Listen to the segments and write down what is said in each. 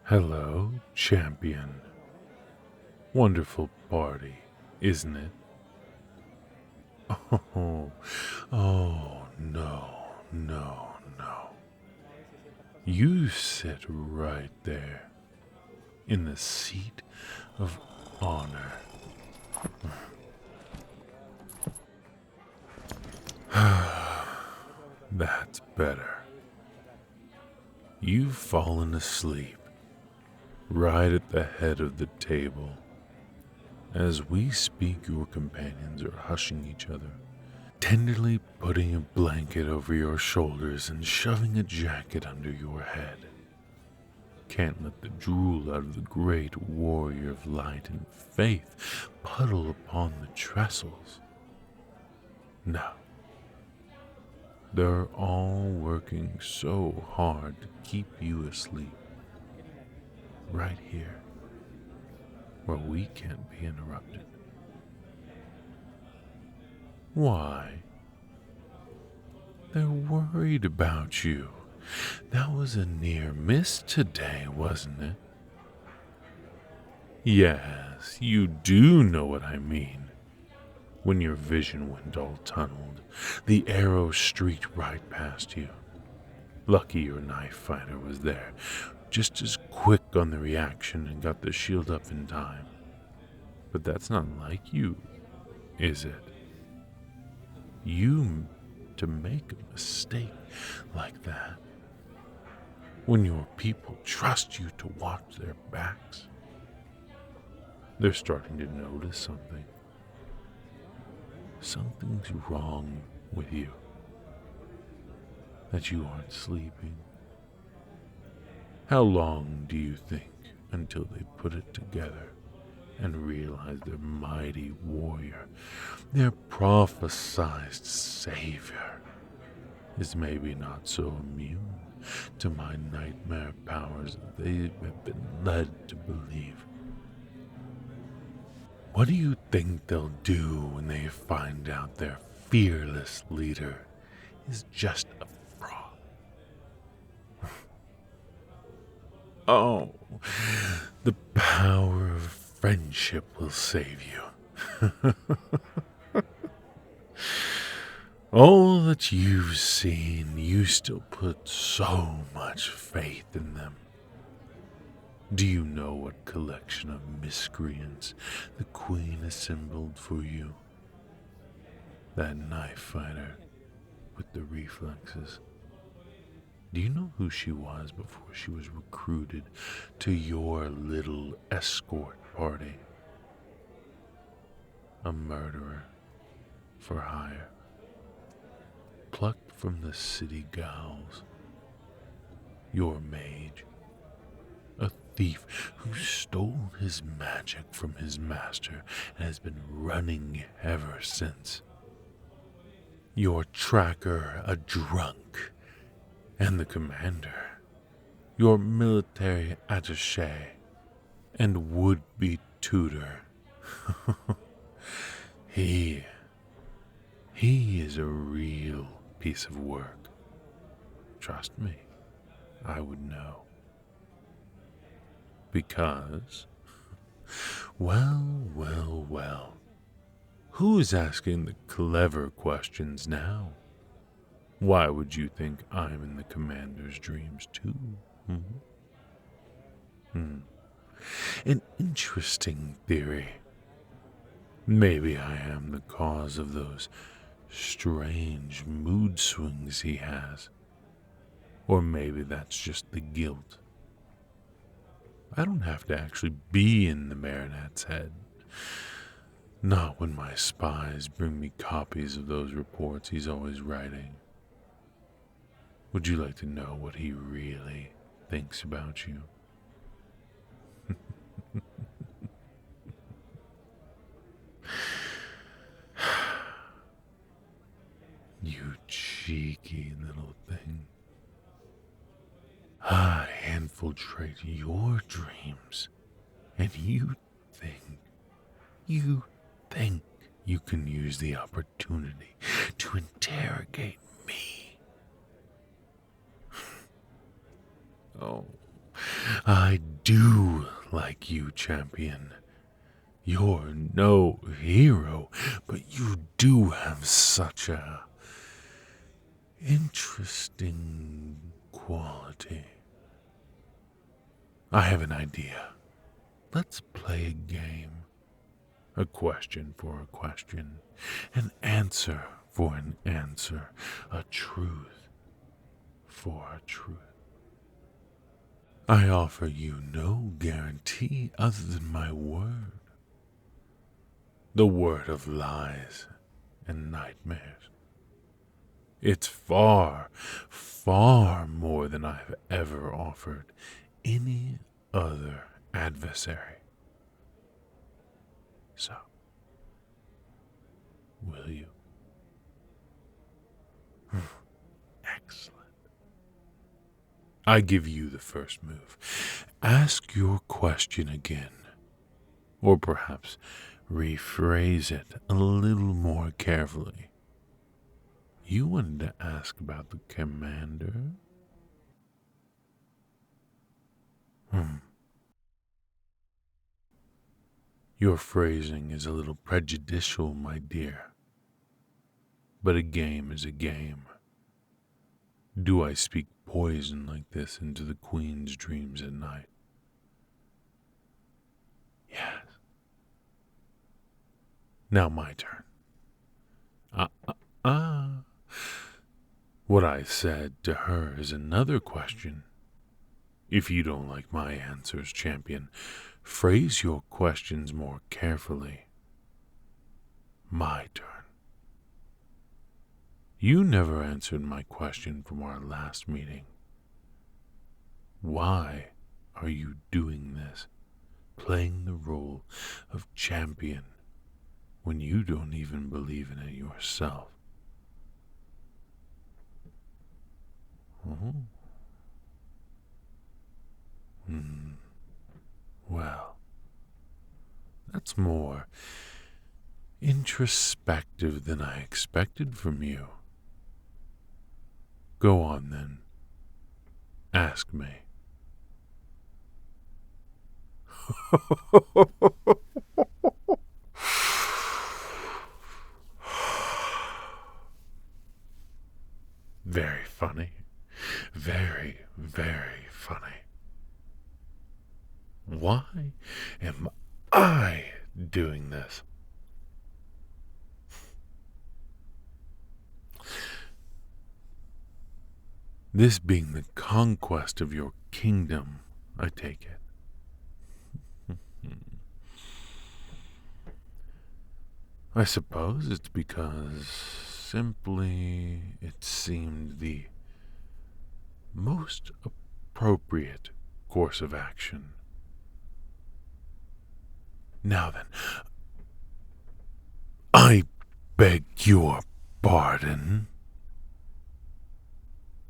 Hello, champion. Wonderful party, isn't it? Oh, no. You sit right there in the seat of honor. That's better. You've fallen asleep right at the head of the table. As we speak, your companions are hushing each other, tenderly putting a blanket over your shoulders and shoving a jacket under your head. Can't let the drool out of the great warrior of light and faith puddle upon the trestles. No. They're all working so hard to keep you asleep. Right here, where we can't be interrupted. Why? They're worried about you. That was a near miss today, wasn't it? Yes, you do know what I mean. When your vision went all tunneled, the arrow streaked right past you. Lucky your knife fighter was there, just as quick on the reaction and got the shield up in time. But that's not like you, is it? You to make a mistake like that when your people trust you to watch their backs. They're starting to notice something. Something's wrong with you. That you aren't sleeping. How long do you think until they put it together and realize their mighty warrior, their prophesized savior, is maybe not so immune to my nightmare powers that they have been led to believe? What do you think they'll do when they find out their fearless leader is just a fraud? Oh, the power of friendship will save you. All that you've seen, you still put so much faith in them. Do you know what collection of miscreants the Queen assembled for you? That knife fighter with the reflexes. Do you know who she was before she was recruited to your little escort party? A murderer for hire, plucked from the city gals. Your mage, a thief who stole his magic from his master and has been running ever since. Your tracker, a drunk, and the commander, your military attaché and would-be tutor. He is a real piece of work. Trust me, I would know. Because, well, who's asking the clever questions now? Why would you think I'm in the commander's dreams too? An interesting theory. Maybe I am the cause of those strange mood swings he has. Or maybe that's just the guilt. I don't have to actually be in the Marinette's head. Not when my spies bring me copies of those reports he's always writing. Would you like to know what he really thinks about you? You cheeky little thing. I infiltrate your dreams, and you think you can use the opportunity to interrogate me. Oh, I do like you, champion. You're no hero, but you do have such a interesting quality. I have an idea. Let's play a game. A question for a question. An answer for an answer. A truth for a truth. I offer you no guarantee other than my word. The word of lies and nightmares. It's far, far more than I've ever offered any other adversary. So, will you? Excellent. I give you the first move. Ask your question again. Or perhaps rephrase it a little more carefully. You wanted to ask about the commander? Your phrasing is a little prejudicial, my dear. But a game is a game. Do I speak poison like this into the Queen's dreams at night? Yes. Now my turn. What I said to her is another question. If you don't like my answers, champion, phrase your questions more carefully. My turn. You never answered my question from our last meeting. Why are you doing this, playing the role of champion, when you don't even believe in it yourself? Well, that's more introspective than I expected from you. Go on then. Ask me. Very funny. Very, very funny. Why am I doing this? This being the conquest of your kingdom, I take it. I suppose it's because simply it seemed the most appropriate course of action. Now then, I beg your pardon.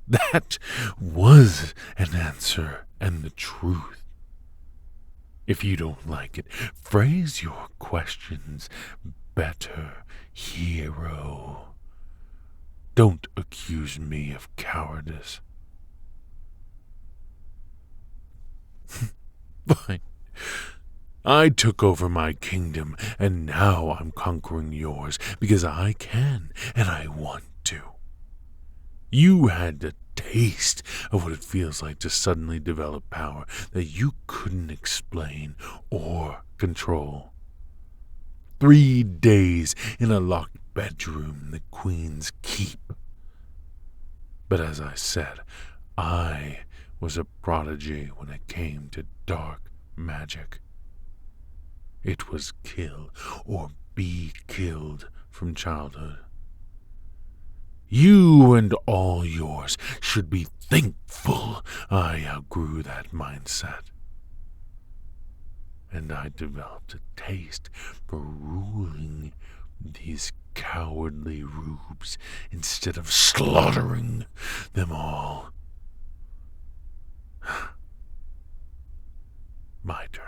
That was an answer and the truth. If you don't like it, phrase your questions better, hero. Don't accuse me of cowardice. Fine. I took over my kingdom, and now I'm conquering yours because I can and I want to. You had a taste of what it feels like to suddenly develop power that you couldn't explain or control. 3 days in a locked bedroom in the Queen's keep. But as I said, I was a prodigy when it came to dark magic. It was kill or be killed from childhood. You and all yours should be thankful I outgrew that mindset. And I developed a taste for ruling these cowardly rubes instead of slaughtering them all. My turn.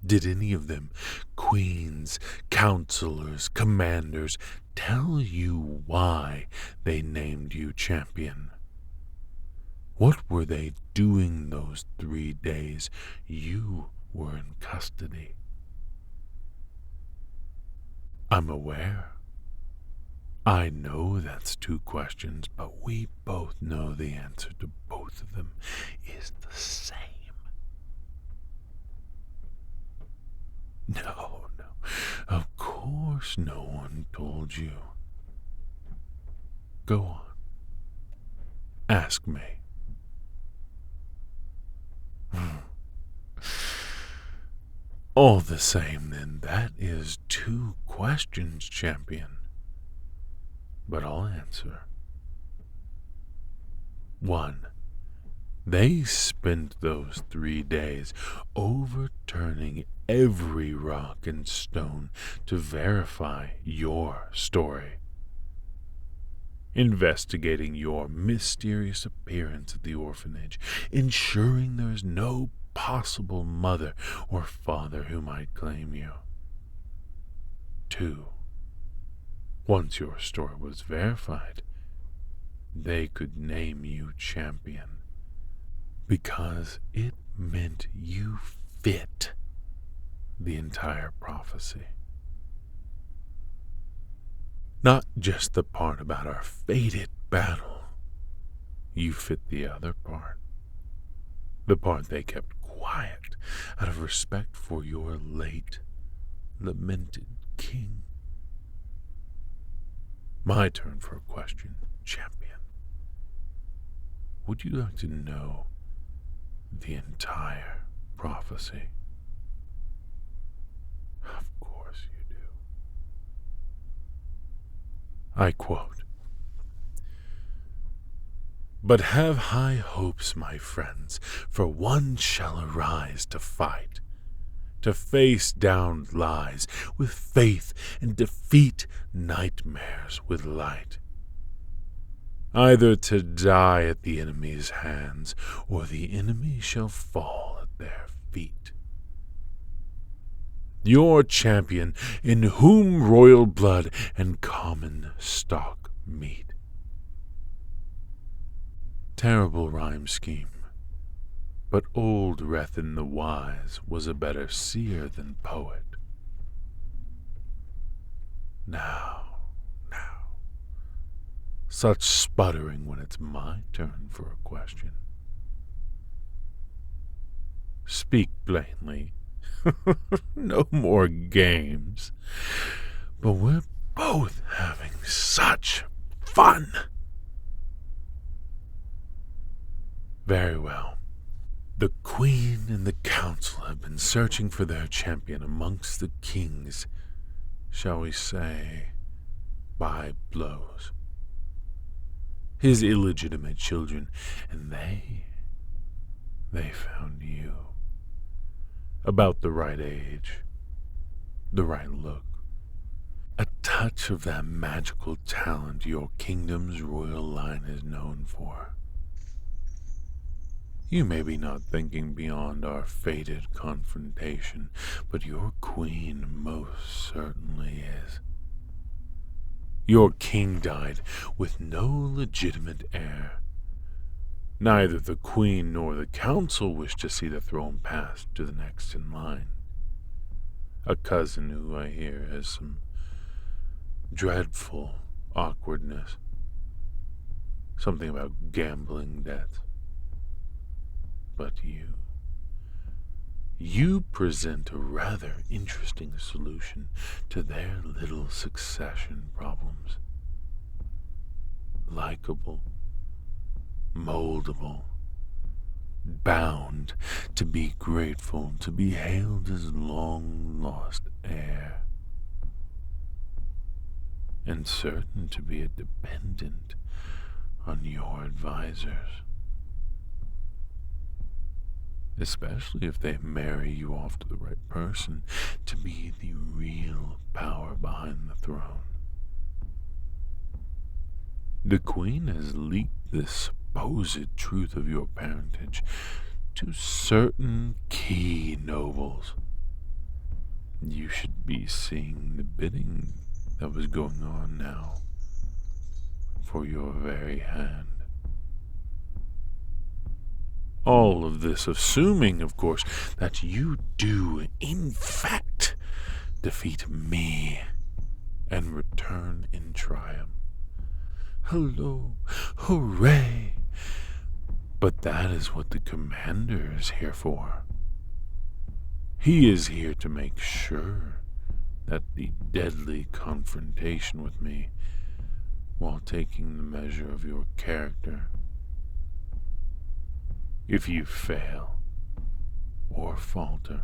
Did any of them, queens, counselors, commanders, tell you why they named you champion? What were they doing those 3 days you were in custody? I'm aware. I know that's 2 questions, but we both know the answer to both of them is the same. No, of course no one told you. Go on. Ask me. All the same, then, that is 2 questions, champion. But I'll answer. 1. They spent those 3 days overturning every rock and stone to verify your story. Investigating your mysterious appearance at the orphanage, ensuring there's no possible mother or father who might claim you. 2. Once your story was verified, they could name you champion because it meant you fit the entire prophecy. Not just the part about our fated battle. You fit the other part. The part they kept quiet out of respect for your late, lamented king. My turn for a question, champion. Would you like to know the entire prophecy? Of course you do. I quote, "But have high hopes, my friends, for one shall arise to fight, to face down lies with faith and defeat nightmares with light. Either to die at the enemy's hands, or the enemy shall fall at their feet. Your champion, in whom royal blood and common stock meet." Terrible rhyme scheme, but old Rethin the Wise was a better seer than poet. Now, such sputtering when it's my turn for a question. Speak plainly. No more games. But we're both having such fun. Very well. The Queen and the Council have been searching for their champion amongst the kings, shall we say, by blows. His illegitimate children, and they found you. About the right age, the right look, a touch of that magical talent your kingdom's royal line is known for. You may be not thinking beyond our fated confrontation, but your queen most certainly is. Your king died with no legitimate heir. Neither the queen nor the council wish to see the throne passed to the next in line. A cousin who I hear has some dreadful awkwardness. Something about gambling debts. But you present a rather interesting solution to their little succession problems. Likeable, moldable, bound to be grateful, to be hailed as long-lost heir, and certain to be a dependent on your advisors. Especially if they marry you off to the right person to be the real power behind the throne. The queen has leaked the supposed truth of your parentage to certain key nobles. You should be seeing the bidding that was going on now for your very hand. All of this assuming, of course, that you do, in fact, defeat me and return in triumph. Hello, hooray! But that is what the commander is here for. He is here to make sure that the deadly confrontation with me, while taking the measure of your character, if you fail or falter,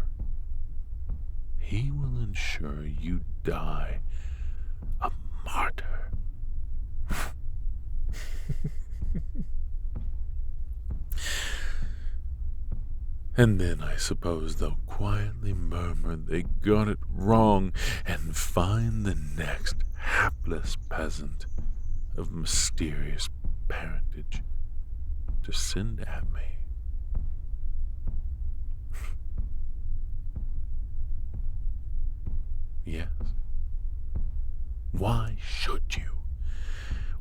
he will ensure you die a martyr. And then I suppose they'll quietly murmur they got it wrong and find the next hapless peasant of mysterious parentage to send at me. Yes. Why should you?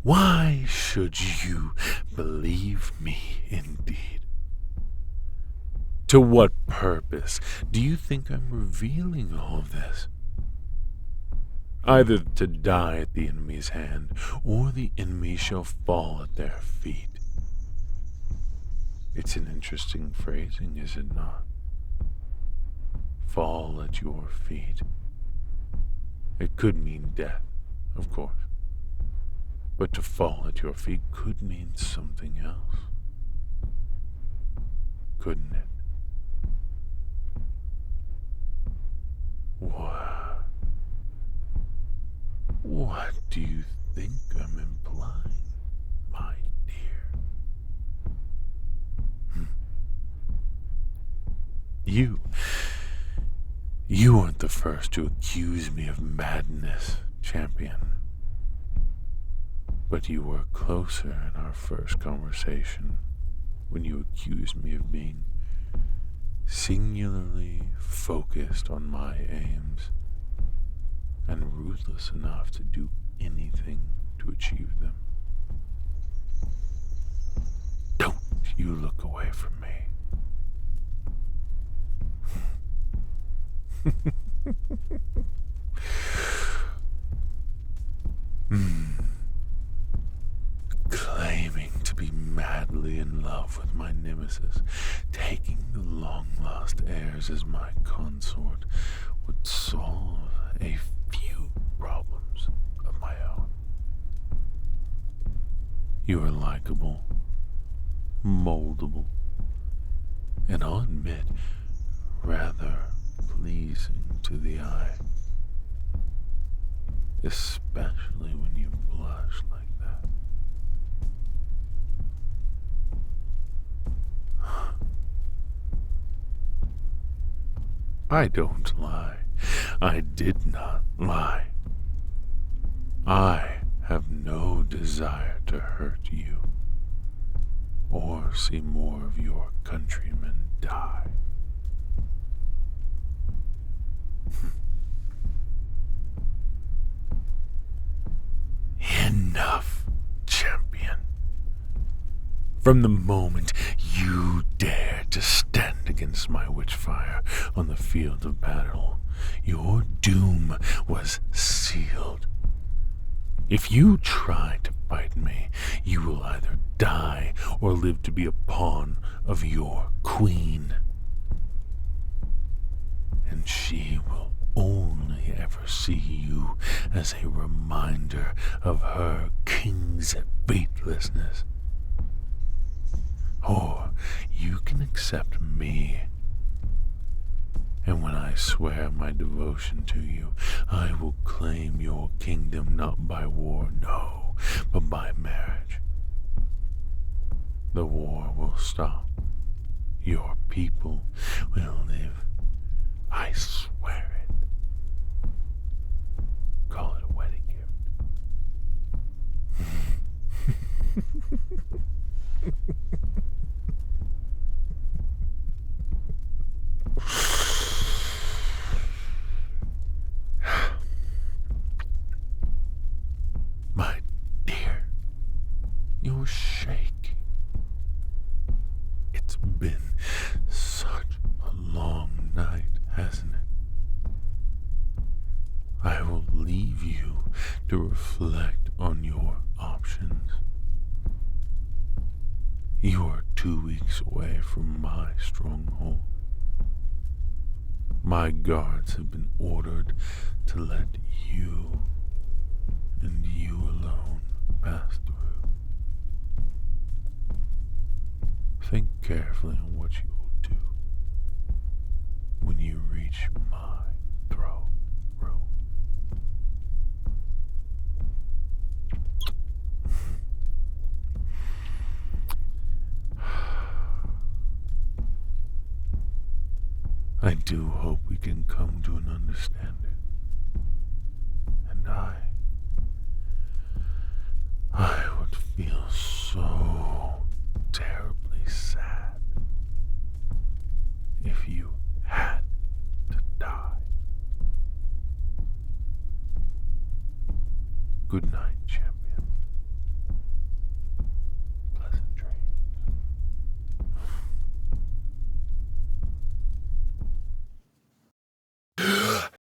Why should you believe me indeed? To what purpose do you think I'm revealing all of this? Either to die at the enemy's hand, or the enemy shall fall at their feet. It's an interesting phrasing, is it not? Fall at your feet. It could mean death, of course. But to fall at your feet could mean something else. Couldn't it? What do you think I'm implying, my dear? You aren't the first to accuse me of madness, champion. But you were closer in our first conversation when you accused me of being singularly focused on my aims and ruthless enough to do anything to achieve them. Don't you look away from me. Claiming to be madly in love with my nemesis, taking the long-lost heirs as my consort, would solve a few problems of my own. You are likable, moldable, and I'll admit, rather pleasing to the eye, especially when you blush like that. I don't lie. I did not lie. I have no desire to hurt you or see more of your countrymen die. Enough, champion. From the moment you dared to stand against my witchfire on the field of battle, your doom was sealed. If you try to fight me, you will either die or live to be a pawn of your queen. And she will only ever see you as a reminder of her king's faithlessness. Or you can accept me, and when I swear my devotion to you, I will claim your kingdom not by war, no, but by marriage. The war will stop. Your people will live. I swear it. Call it a wedding gift. My dear, you're shaking. It's been will leave you to reflect on your options. You are 2 weeks away from my stronghold. My guards have been ordered to let you, and you alone, pass through. Think carefully on what you will do when you reach my throne room. I do hope we can come to an understanding. And I would feel so terribly sad if you had to die. Good night, Jim.